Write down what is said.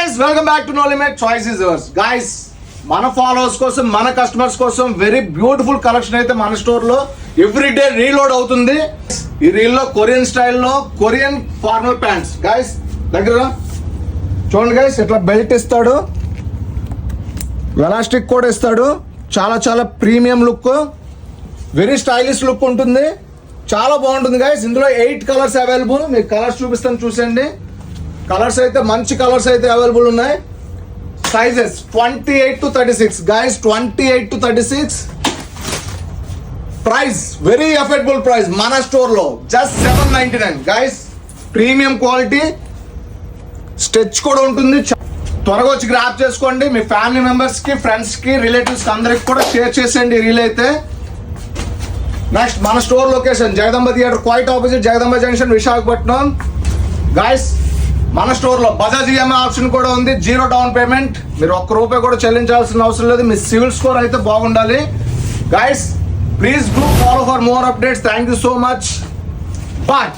guys, welcome back to No Limit. Choice is yours. Guys, మన followers కోసం మన customers కోసం వెరీ బ్యూటిఫుల్ కలెక్షన్ అయితే మన స్టోర్ లో ఎవ్రీ డే రీలోడ్ అవుతుంది. ఈ రీల్ లో కొరియన్ స్టైల్లో కొరియన్ ఫార్మల్ ప్యాంట్స్. గైస్ దగ్గర చూడండి గైస్, ఇట్లా బెల్ట్ ఇస్తాడు, ఎలాస్టిక్ కూడా ఇస్తాడు. చాలా చాలా premium look, very stylish look ఉంటుంది. చాలా బాగుంటుంది గైస్. ఇందులో 8 కలర్స్ అవైలబుల్. మీకు కలర్స్ చూపిస్తాను, చూసండి. కలర్స్ అయితే మంచి కలర్స్ అయితే అవైలబుల్ ఉన్నాయి. Sizes 28 to 36 guys, 28 to 36. Price very affordable price మన స్టోర్ లో just 799 guys. Premium quality, stitch కూడా ఉంటుంది. త్వరగా వచ్చి గ్రాప్ చేసుకోండి. మీ ఫ్యామిలీ మెంబర్స్ కి, ఫ్రెండ్స్ కి, రిలేటివ్స్ కి అందరికి కూడా షేర్ చేసేయండి రీల్ అయితే. నెక్స్ట్ మన store location Jagadamba theatre quite opposite, Jagadamba junction, Visakhapatnam. Guys మన స్టోర్ లో బజాజ్ ఈఎంఐ ఆప్షన్ కూడా ఉంది. 0 డౌన్ పేమెంట్. మీరు ₹1 కూడా చెల్లించాల్సిన అవసరం లేదు. మీ సివిల్ స్కోర్ అయితే బాగుండాలి. Guys please do follow for more updates. Thank you so much. Bye.